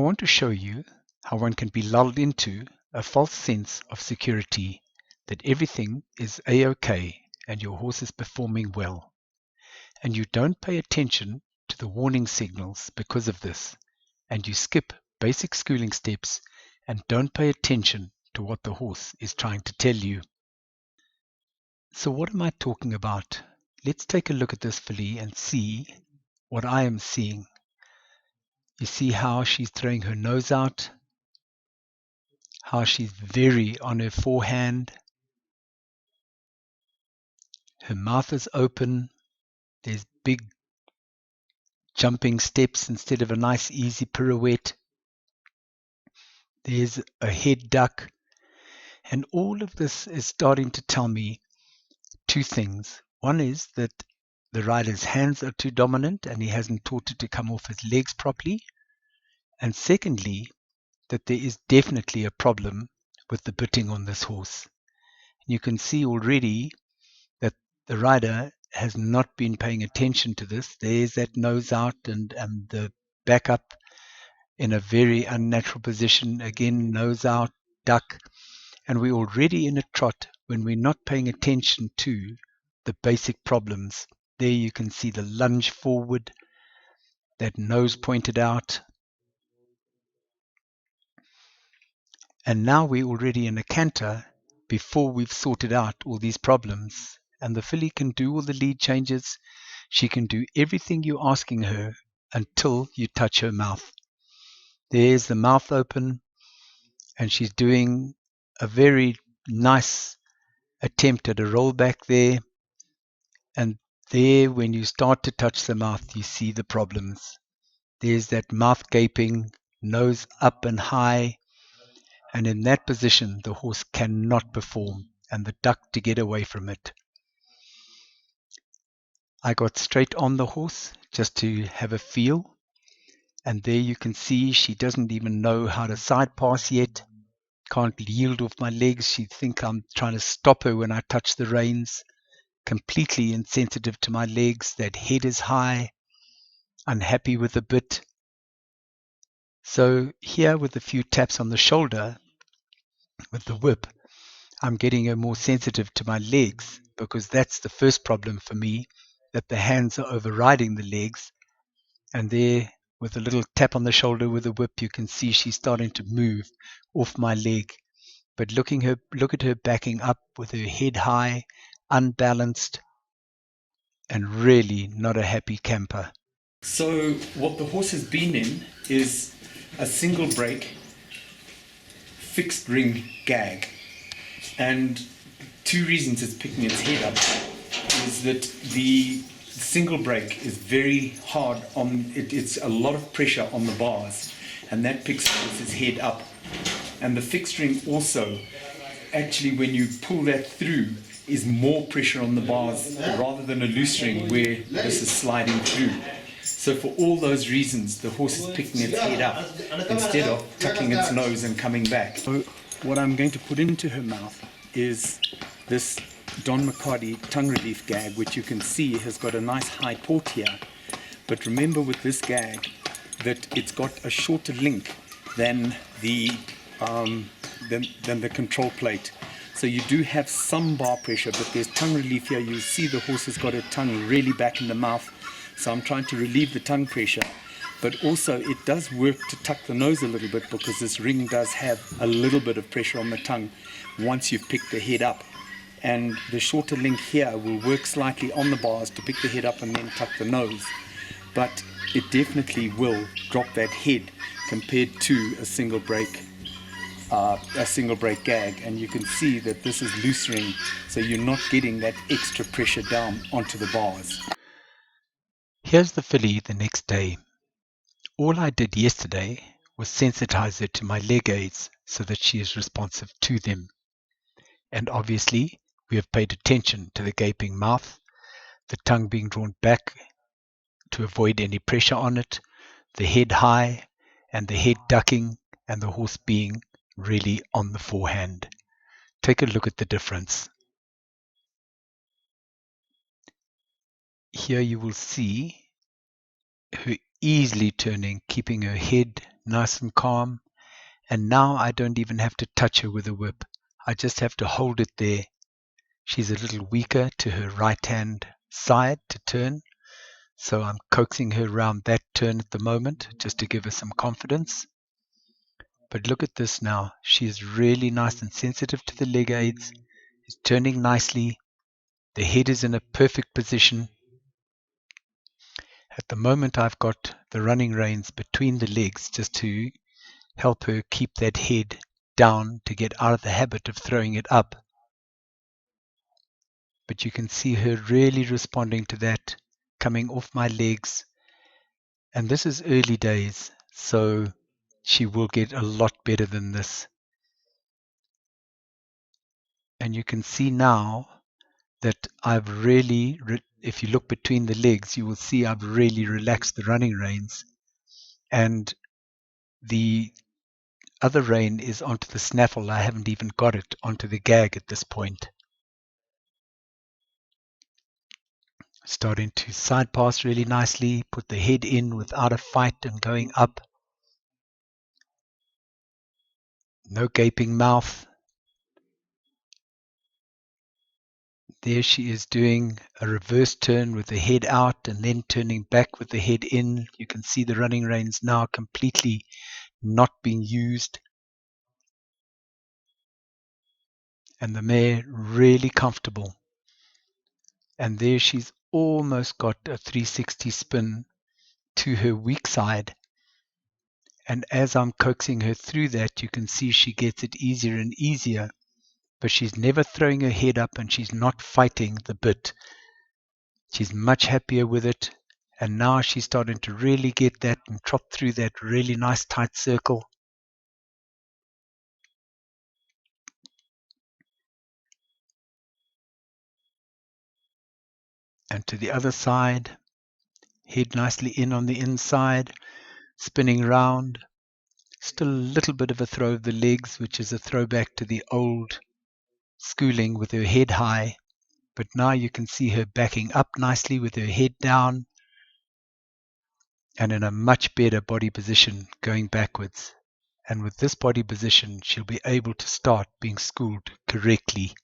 I want to show you how one can be lulled into a false sense of security, that everything is a-okay and your horse is performing well, and you don't pay attention to the warning signals because of this, and you skip basic schooling steps and don't pay attention to what the horse is trying to tell you. So what am I talking about? Let's take a look at this filly and see what I am seeing. You see how she's throwing her nose out, how she's very on her forehand. Her mouth is open. There's big jumping steps instead of a nice easy pirouette. There's a head duck. And all of this is starting to tell me two things. One is that the rider's hands are too dominant and he hasn't taught it to come off his legs properly. And secondly, that there is definitely a problem with the bitting on this horse. You can see already that the rider has not been paying attention to this. There's that nose out and the back up in a very unnatural position. Again, nose out, duck. And we're already in a trot when we're not paying attention to the basic problems. There you can see the lunge forward, that nose pointed out. And now we're already in a canter before we've sorted out all these problems. And the filly can do all the lead changes. She can do everything you're asking her until you touch her mouth. There's the mouth open, and she's doing a very nice attempt at a rollback there. And there, when you start to touch the mouth, you see the problems. There's that mouth gaping, nose up and high. And in that position, the horse cannot perform, and the duck to get away from it. I got straight on the horse just to have a feel. And there you can see she doesn't even know how to side pass yet. Can't yield off my legs. She thinks I'm trying to stop her when I touch the reins. Completely insensitive to my legs. That head is high. Unhappy with the bit. So here with a few taps on the shoulder with the whip, I'm getting her more sensitive to my legs, because that's the first problem for me, that the hands are overriding the legs. And there, with a little tap on the shoulder with the whip, you can see she's starting to move off my leg. But look at her backing up with her head high, unbalanced, and really not a happy camper. So what the horse has been in is a single break, fixed ring gag. And two reasons it's picking its head up is that the single break is very hard on it. It's a lot of pressure on the bars, and that picks its head up. And the fixed ring also, actually, when you pull that through, is more pressure on the bars rather than a loose ring where this is sliding through. So for all those reasons, the horse is picking its head up instead of tucking its nose and coming back. So what I'm going to put into her mouth is this Don McCarty tongue relief gag, which you can see has got a nice high port here. But remember with this gag that it's got a shorter link than the control plate. So you do have some bar pressure, but there's tongue relief here. You see the horse has got her tongue really back in the mouth. So I'm trying to relieve the tongue pressure. But also it does work to tuck the nose a little bit, because this ring does have a little bit of pressure on the tongue once you've picked the head up. And the shorter link here will work slightly on the bars to pick the head up and then tuck the nose. But it definitely will drop that head compared to a single break gag. And you can see that this is loose ring, so you're not getting that extra pressure down onto the bars. Here's the filly the next day. All I did yesterday was sensitize her to my leg aids so that she is responsive to them. And obviously, we have paid attention to the gaping mouth, the tongue being drawn back to avoid any pressure on it, the head high, and the head ducking, and the horse being really on the forehand. Take a look at the difference. Here you will see her easily turning, keeping her head nice and calm. And now I don't even have to touch her with a whip. I just have to hold it there. She's a little weaker to her right hand side to turn, so I'm coaxing her around that turn at the moment just to give her some confidence. But look at this now. She is really nice and sensitive to the leg aids. It's turning nicely. The head is in a perfect position. At the moment I've got the running reins between the legs just to help her keep that head down to get out of the habit of throwing it up. But you can see her really responding to that, coming off my legs. And this is early days, so she will get a lot better than this. And you can see now that I've really, if you look between the legs, you will see I've really relaxed the running reins. And the other rein is onto the snaffle. I haven't even got it onto the gag at this point. Starting to side pass really nicely, put the head in without a fight and going up. No gaping mouth. There she is doing a reverse turn with the head out and then turning back with the head in. You can see the running reins now completely not being used. And the mare really comfortable. And there she's almost got a 360 spin to her weak side. And as I'm coaxing her through that, you can see she gets it easier and easier. But she's never throwing her head up and she's not fighting the bit. She's much happier with it. And now she's starting to really get that and trot through that really nice tight circle. And to the other side, head nicely in on the inside, spinning round. Still a little bit of a throw of the legs, which is a throwback to the old schooling with her head high. But now you can see her backing up nicely with her head down and in a much better body position going backwards. And with this body position, she'll be able to start being schooled correctly.